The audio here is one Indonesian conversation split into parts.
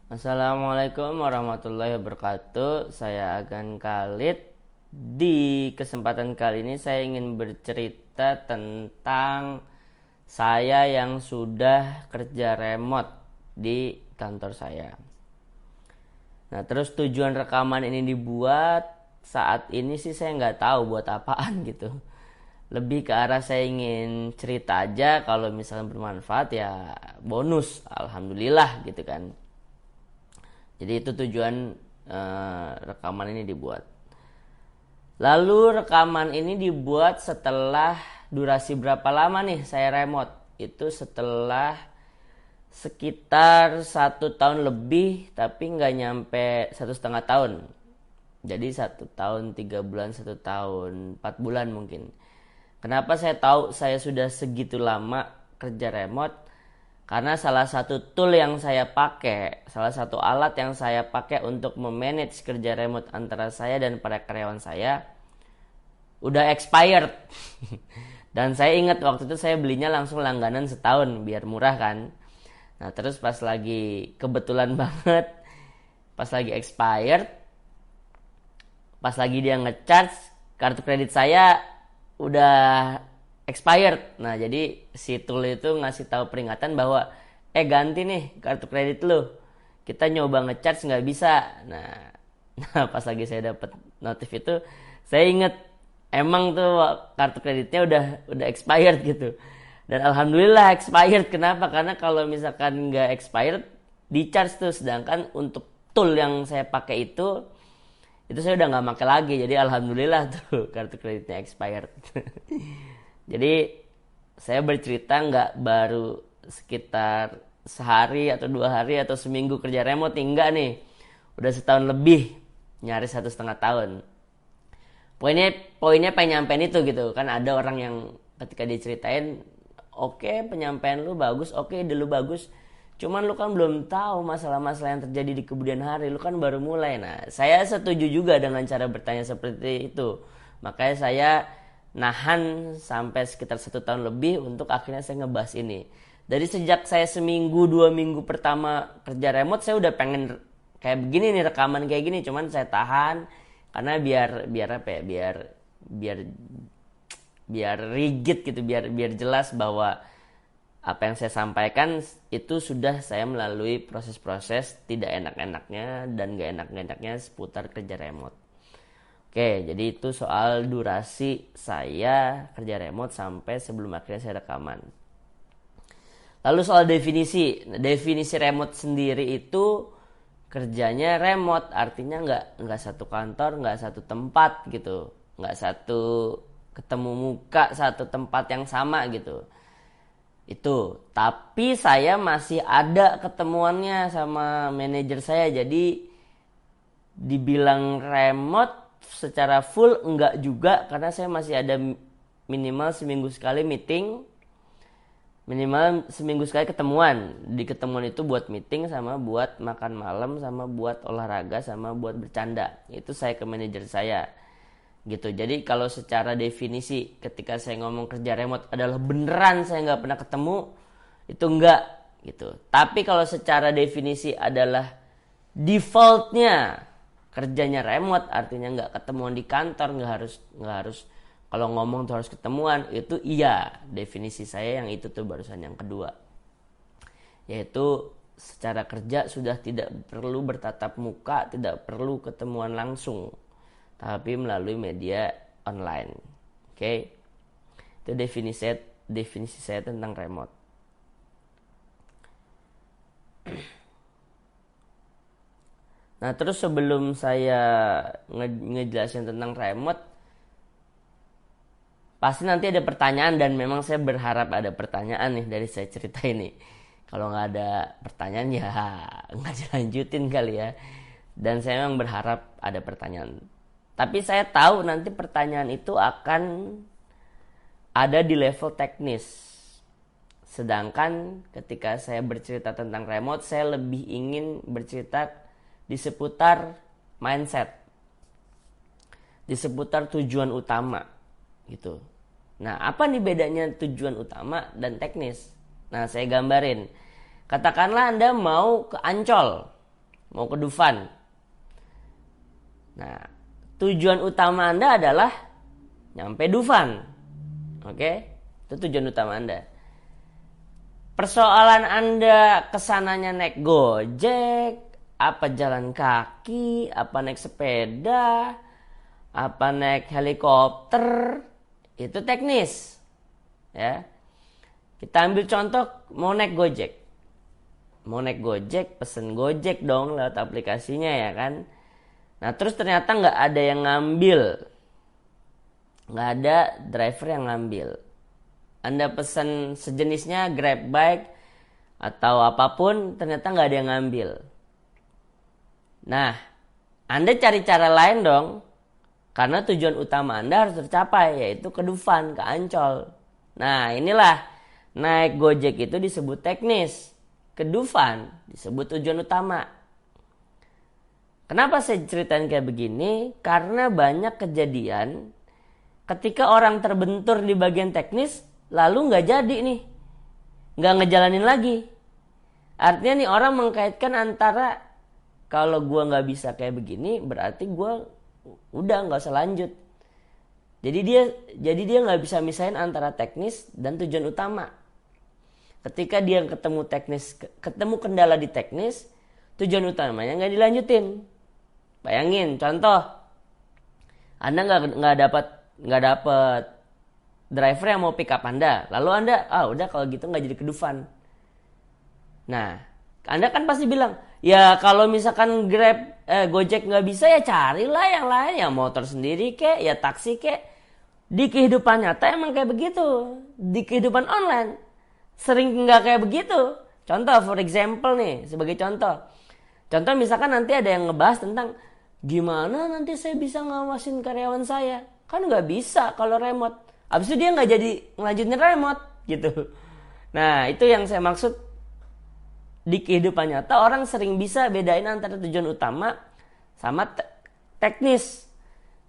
Assalamualaikum warahmatullahi wabarakatuh. Saya Agan Khalid. Di kesempatan kali ini saya ingin bercerita tentang saya yang sudah kerja remote di kantor saya. Nah, terus tujuan rekaman ini dibuat saat ini sih saya nggak tahu buat apaan gitu. Lebih ke arah saya ingin cerita aja, kalau misalnya bermanfaat ya bonus, alhamdulillah gitu kan. Jadi itu tujuan rekaman ini dibuat. Lalu rekaman ini dibuat setelah durasi berapa lama nih saya remote? Itu setelah sekitar 1 tahun lebih, tapi nggak nyampe 1,5 tahun. Jadi 1 tahun 3 bulan, 1 tahun 4 bulan mungkin. Kenapa saya tahu saya sudah segitu lama kerja remote? Karena salah satu tool yang saya pakai, salah satu alat yang saya pakai untuk memanage kerja remote antara saya dan para karyawan saya udah expired. Dan saya ingat waktu itu saya belinya langsung langganan setahun biar murah kan. Nah, terus pas lagi kebetulan banget pas lagi expired, pas lagi dia ngecharge, kartu kredit saya udah expired. Nah, jadi si tool itu ngasih tahu peringatan bahwa ganti nih kartu kredit lu. Kita nyoba ngecharge nggak bisa. Nah, pas lagi saya dapat notif itu, saya inget emang tuh kartu kreditnya udah expired gitu. Dan alhamdulillah expired. Kenapa? Karena kalau misalkan nggak expired, di charge tuh. Sedangkan untuk tool yang saya pakai itu saya udah nggak pakai lagi. Jadi alhamdulillah tuh kartu kreditnya expired. Jadi saya bercerita nggak baru sekitar sehari atau 2 hari atau seminggu kerja remote nih, enggak nih, udah setahun lebih, nyaris 1,5 tahun. Poinnya pengen nyampein itu gitu kan. Ada orang yang ketika diceritain, oke, penyampaian lu bagus, oke, ide lu bagus, cuman lu kan belum tahu masalah-masalah yang terjadi di kemudian hari, lu kan baru mulai. Nah, saya setuju juga dengan cara bertanya seperti itu. Makanya saya nahan sampai sekitar 1 tahun lebih untuk akhirnya saya ngebahas ini. Dari sejak saya seminggu 2 minggu pertama kerja remote, saya udah pengen kayak begini nih, rekaman kayak gini, cuman saya tahan karena biar apa ya, biar biar rigid gitu, biar jelas bahwa apa yang saya sampaikan itu sudah saya melalui proses-proses tidak enak-enaknya dan gak enak-enaknya seputar kerja remote. Oke, jadi itu soal durasi saya kerja remote sampai sebelum akhirnya saya rekaman. Lalu soal definisi remote sendiri itu kerjanya remote, artinya nggak satu kantor, nggak satu tempat gitu, nggak satu ketemu muka satu tempat yang sama gitu. Itu, tapi saya masih ada ketemuannya sama manajer saya, jadi dibilang remote secara full enggak juga, karena saya masih ada minimal seminggu sekali meeting, minimal seminggu sekali ketemuan. Di ketemuan itu buat meeting, sama buat makan malam, sama buat olahraga, sama buat bercanda. Itu saya ke manajer saya gitu. Jadi kalau secara definisi ketika saya ngomong kerja remote adalah beneran saya nggak pernah ketemu, itu enggak gitu. Tapi kalau secara definisi adalah defaultnya kerjanya remote, artinya nggak ketemuan di kantor, nggak harus kalau ngomong tuh harus ketemuan, itu iya, definisi saya yang itu tuh barusan yang kedua, yaitu secara kerja sudah tidak perlu bertatap muka, tidak perlu ketemuan langsung, tapi melalui media online. Oke, itu definisi saya tentang remote. Nah, terus sebelum saya ngejelasin tentang remote, pasti nanti ada pertanyaan, dan memang saya berharap ada pertanyaan nih dari saya cerita ini. Kalau nggak ada pertanyaan ya nggak dilanjutin kali ya. Dan saya memang berharap ada pertanyaan. Tapi saya tahu nanti pertanyaan itu akan ada di level teknis. Sedangkan ketika saya bercerita tentang remote, saya lebih ingin bercerita di seputar mindset, di seputar tujuan utama gitu. Nah, apa nih bedanya tujuan utama dan teknis? Nah, saya gambarin. Katakanlah Anda mau ke Ancol. mau ke Dufan. Nah, tujuan utama Anda adalah nyampe Dufan. Oke? Itu tujuan utama Anda. Persoalan Anda kesananya naik Gojek, apa jalan kaki, apa naik sepeda, apa naik helikopter, itu teknis. Ya. Kita ambil contoh mau naik Gojek. Mau naik Gojek, pesen Gojek dong lewat aplikasinya ya kan. Nah terus ternyata nggak ada yang ngambil. Nggak ada driver yang ngambil. Anda pesan sejenisnya Grab Bike atau apapun, ternyata nggak ada yang ngambil. Nah, Anda cari cara lain dong. Karena tujuan utama Anda harus tercapai, yaitu ke Dufan, ke Ancol. Nah, inilah naik Gojek itu disebut teknis. Ke Dufan disebut tujuan utama. Kenapa saya ceritain kayak begini? Karena banyak kejadian ketika orang terbentur di bagian teknis, lalu nggak jadi nih, nggak ngejalanin lagi. Artinya nih orang mengkaitkan antara kalau gue nggak bisa kayak begini, berarti gue udah nggak usah lanjut. Jadi dia nggak bisa misahin antara teknis dan tujuan utama. Ketika dia ketemu kendala di teknis, tujuan utamanya nggak dilanjutin. Bayangin, contoh, Anda nggak dapat driver yang mau pick up Anda, lalu Anda udah kalau gitu nggak jadi ke Dufan. Nah, Anda kan pasti bilang, ya kalau misalkan Gojek nggak bisa ya carilah yang lain, ya motor sendiri kek, ya taksi kek. Di kehidupan nyata emang kayak begitu. Di kehidupan online sering nggak kayak begitu. Contoh, for example nih, sebagai contoh misalkan nanti ada yang ngebahas tentang gimana nanti saya bisa ngawasin karyawan saya. Kan nggak bisa kalau remote. Abis itu dia nggak jadi ngelanjutin remote gitu. Nah itu yang saya maksud. Di kehidupan nyata orang sering bisa bedain antara tujuan utama sama teknis.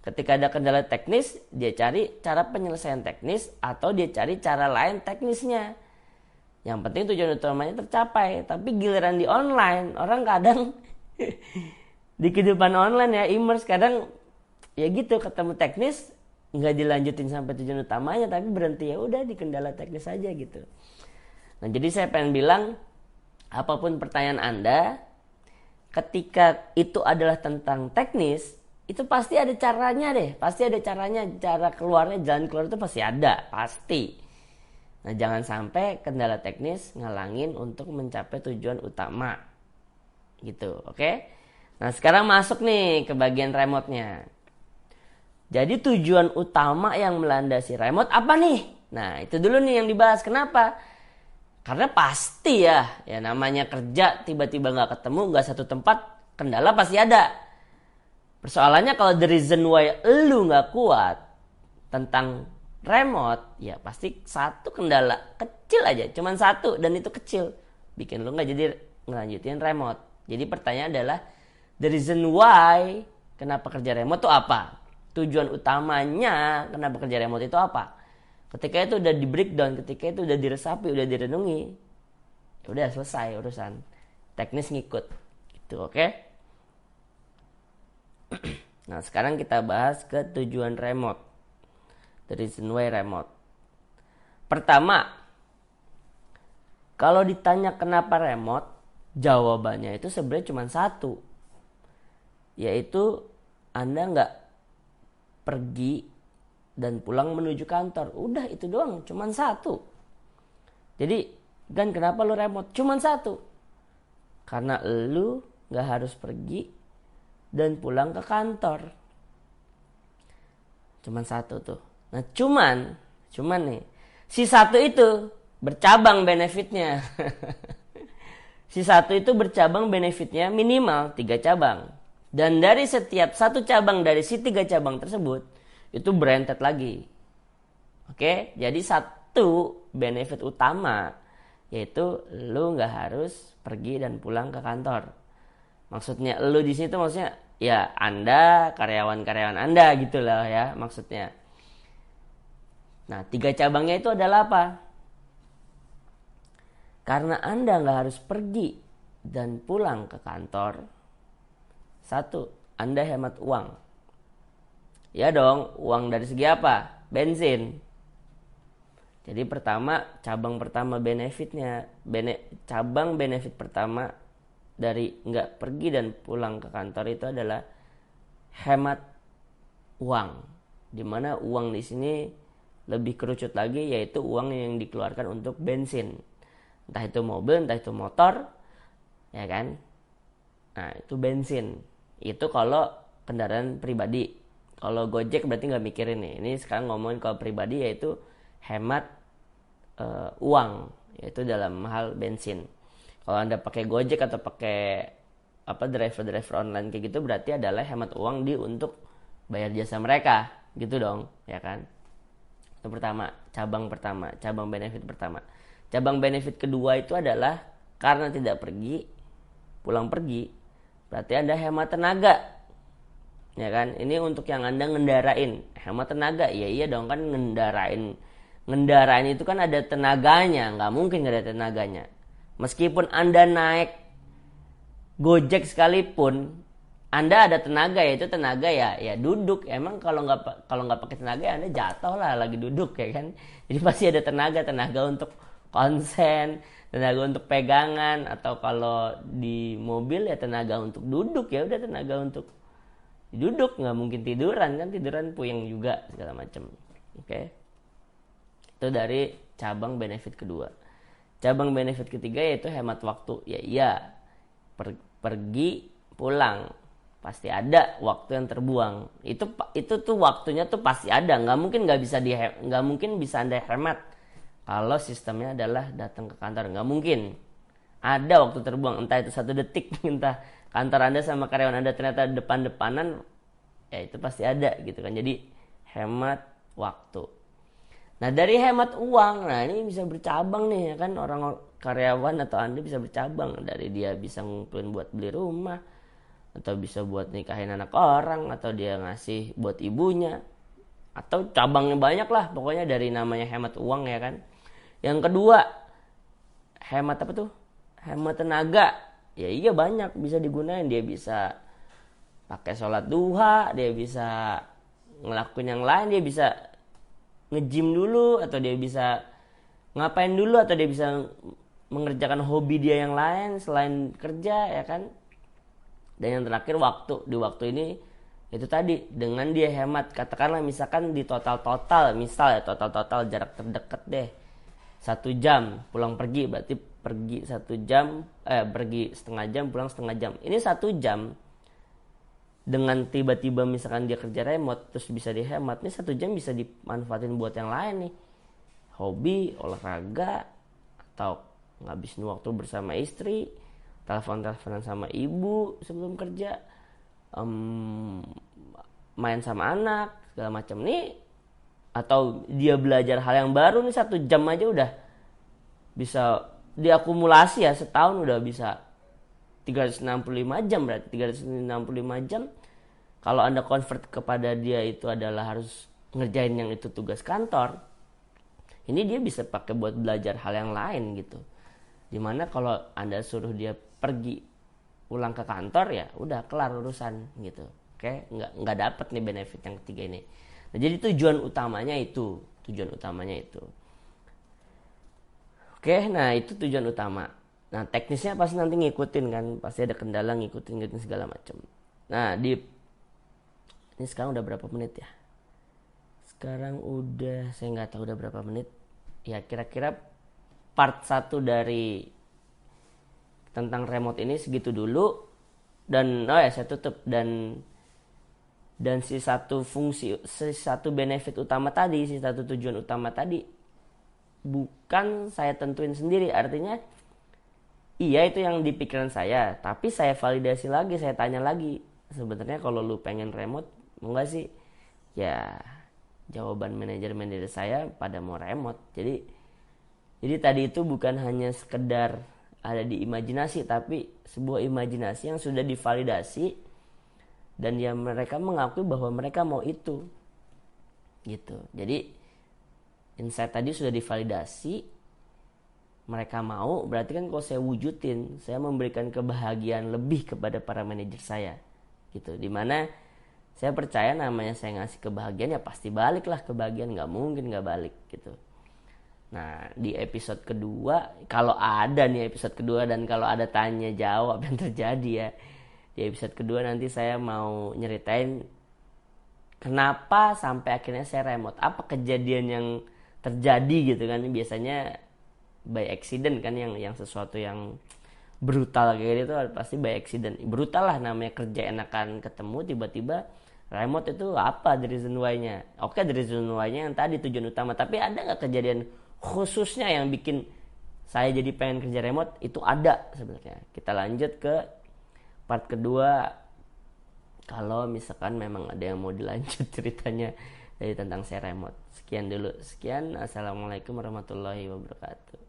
Ketika ada kendala teknis, dia cari cara penyelesaian teknis atau dia cari cara lain teknisnya. Yang penting tujuan utamanya tercapai. Tapi giliran di online, orang kadang di kehidupan online ya, immerse, kadang ya gitu, ketemu teknis nggak dilanjutin sampai tujuan utamanya, tapi berhenti ya udah di kendala teknis aja gitu. Nah jadi saya pengen bilang, apapun pertanyaan Anda, ketika itu adalah tentang teknis, itu pasti ada caranya deh, pasti ada caranya, cara keluarnya, jalan keluar itu pasti ada, pasti. Nah jangan sampai kendala teknis ngalangin untuk mencapai tujuan utama gitu, oke? Nah sekarang masuk nih ke bagian remote-nya. Jadi tujuan utama yang melandasi remote apa nih? Nah itu dulu nih yang dibahas. Kenapa? Karena pasti ya namanya kerja tiba-tiba gak ketemu, gak satu tempat, kendala pasti ada. Persoalannya kalau the reason why lu gak kuat tentang remote, ya pasti satu kendala kecil aja, cuman satu, dan itu kecil, bikin lu gak jadi ngelanjutin remote. Jadi pertanyaan adalah, the reason why kenapa kerja remote itu apa? Tujuan utamanya kenapa kerja remote itu apa? Ketika itu udah di breakdown, ketika itu udah diresapi, udah direnungi, udah selesai urusan. Teknis ngikut gitu, oke? Nah sekarang kita bahas ke tujuan remote. The reason why remote. Pertama, kalau ditanya kenapa remote, jawabannya itu sebenarnya cuma satu, yaitu Anda nggak pergi dan pulang menuju kantor. Udah itu doang, cuma satu. Jadi kan kenapa lu remote? Cuma satu, karena lu nggak harus pergi dan pulang ke kantor. Cuma satu tuh. Nah cuman nih, si satu itu bercabang benefitnya. Si satu itu bercabang benefitnya minimal 3 cabang. Dan dari setiap satu cabang dari si 3 cabang tersebut, itu branded lagi. Oke, jadi satu benefit utama, yaitu lu gak harus pergi dan pulang ke kantor. Maksudnya lu di situ maksudnya ya Anda, karyawan-karyawan Anda gitu lah ya maksudnya. Nah 3 cabangnya itu adalah apa? Karena Anda gak harus pergi dan pulang ke kantor, Satu, Anda hemat uang. Ya dong, uang dari segi apa? Bensin. Jadi cabang pertama benefitnya, cabang benefit pertama dari nggak pergi dan pulang ke kantor itu adalah hemat uang. Dimana uang di sini lebih kerucut lagi, yaitu uang yang dikeluarkan untuk bensin. Entah itu mobil, entah itu motor, ya kan? Nah, itu bensin. Itu kalau kendaraan pribadi. Kalau Gojek berarti nggak mikirin nih. Ini sekarang ngomongin kalau pribadi, yaitu hemat uang, yaitu dalam hal bensin. Kalau Anda pakai Gojek atau pakai driver online kayak gitu, berarti adalah hemat uang untuk bayar jasa mereka, gitu dong, ya kan? Itu cabang benefit pertama. Cabang benefit kedua itu adalah karena tidak pulang pergi, berarti Anda hemat tenaga. Ya kan? Ini untuk yang Anda ngendarain, hemat tenaga. Ya iya dong, kan ngendarain itu kan ada tenaganya, nggak mungkin nggak ada tenaganya. Meskipun Anda naik Gojek sekalipun, Anda ada tenaga, yaitu tenaga ya duduk. Emang kalau nggak pakai tenaga ya Anda jatuh lah lagi duduk, ya kan. Jadi pasti ada tenaga untuk konsen, tenaga untuk pegangan, atau kalau di mobil ya tenaga untuk duduk, ya udah tenaga untuk duduk. Nggak mungkin tiduran puyeng juga segala macam. Oke. Itu dari cabang benefit kedua. Cabang benefit ketiga yaitu hemat waktu. Ya iya, pergi pulang pasti ada waktu yang terbuang. Itu tuh waktunya tuh pasti ada. Nggak mungkin bisa Anda hemat kalau sistemnya adalah datang ke kantor. Nggak mungkin. Ada waktu terbuang, entah itu 1 detik, entah kantor Anda sama karyawan Anda ternyata depan-depanan, ya itu pasti ada gitu kan. Jadi hemat waktu. Nah, dari hemat uang, ini bisa bercabang nih, ya kan. Orang karyawan atau Anda bisa bercabang. Dari dia bisa ngumpulin buat beli rumah, atau bisa buat nikahin anak orang, atau dia ngasih buat ibunya, atau cabangnya banyak lah. Pokoknya dari namanya hemat uang, ya kan. Yang kedua, hemat apa tuh? Hemat tenaga. Ya iya, banyak bisa digunain. Dia bisa pakai sholat duha, dia bisa ngelakuin yang lain, dia bisa nge-gym dulu, atau dia bisa ngapain dulu, atau dia bisa mengerjakan hobi dia yang lain selain kerja, ya kan. Dan yang terakhir waktu. Di waktu ini itu tadi, dengan dia hemat, katakanlah misalkan di total jarak terdekat deh 1 jam pulang pergi, berarti pergi 1 jam, pergi setengah jam, pulang setengah jam. Ini 1 jam dengan tiba-tiba misalkan dia kerja remote terus bisa dihemat, nih 1 jam bisa dimanfaatin buat yang lain nih, hobi, olahraga, atau ngabisin waktu bersama istri, telepon-teleponan sama ibu sebelum kerja, main sama anak segala macam nih, atau dia belajar hal yang baru nih. 1 jam aja udah bisa diakumulasi, ya setahun udah bisa 365 jam. Berarti 365 jam kalau Anda convert kepada dia itu adalah harus ngerjain yang itu tugas kantor, ini dia bisa pakai buat belajar hal yang lain gitu. Dimana kalau Anda suruh dia pergi pulang ke kantor, ya udah kelar urusan gitu. Oke, nggak dapat nih benefit yang ketiga ini. Nah, jadi tujuan utamanya itu. Oke, nah itu tujuan utama. Nah, teknisnya pasti nanti ngikutin kan, pasti ada kendala ngikutin segala macam. Nah, ini sekarang udah berapa menit ya? Sekarang saya nggak tahu udah berapa menit. Ya kira-kira part 1 dari tentang remote ini segitu dulu. Dan saya tutup. Dan si satu benefit utama tadi, si satu tujuan utama tadi, bukan saya tentuin sendiri. Artinya iya itu yang di pikiran saya, tapi saya validasi lagi, saya tanya lagi, sebenarnya kalau lu pengen remote mau nggak sih? Ya jawaban manajer saya pada mau remote. Jadi tadi itu bukan hanya sekedar ada di imajinasi, tapi sebuah imajinasi yang sudah divalidasi, dan ya mereka mengakui bahwa mereka mau itu gitu. Jadi insight tadi sudah divalidasi, mereka mau, berarti kan kalau saya wujudin, saya memberikan kebahagiaan lebih kepada para manajer saya gitu. Dimana saya percaya namanya saya ngasih kebahagiaan ya pasti balik lah kebahagiaan, nggak mungkin nggak balik gitu. Nah di episode kedua, kalau ada nih episode kedua dan kalau ada tanya jawab yang terjadi ya, di episode kedua nanti saya mau nyeritain kenapa sampai akhirnya saya remote, apa kejadian yang terjadi gitu kan. Biasanya by accident kan, yang sesuatu yang brutal kayak gitu pasti by accident. Brutal lah, namanya kerja enakan ketemu tiba-tiba remote, itu apa the reason why-nya. Oke, the reason why-nya yang tadi tujuan utama, tapi ada nggak kejadian khususnya yang bikin saya jadi pengen kerja remote? Itu ada sebenarnya. Kita lanjut ke part kedua kalau misalkan memang ada yang mau dilanjut ceritanya dari tentang saya remote. Sekian dulu. Sekian. Assalamualaikum warahmatullahi wabarakatuh.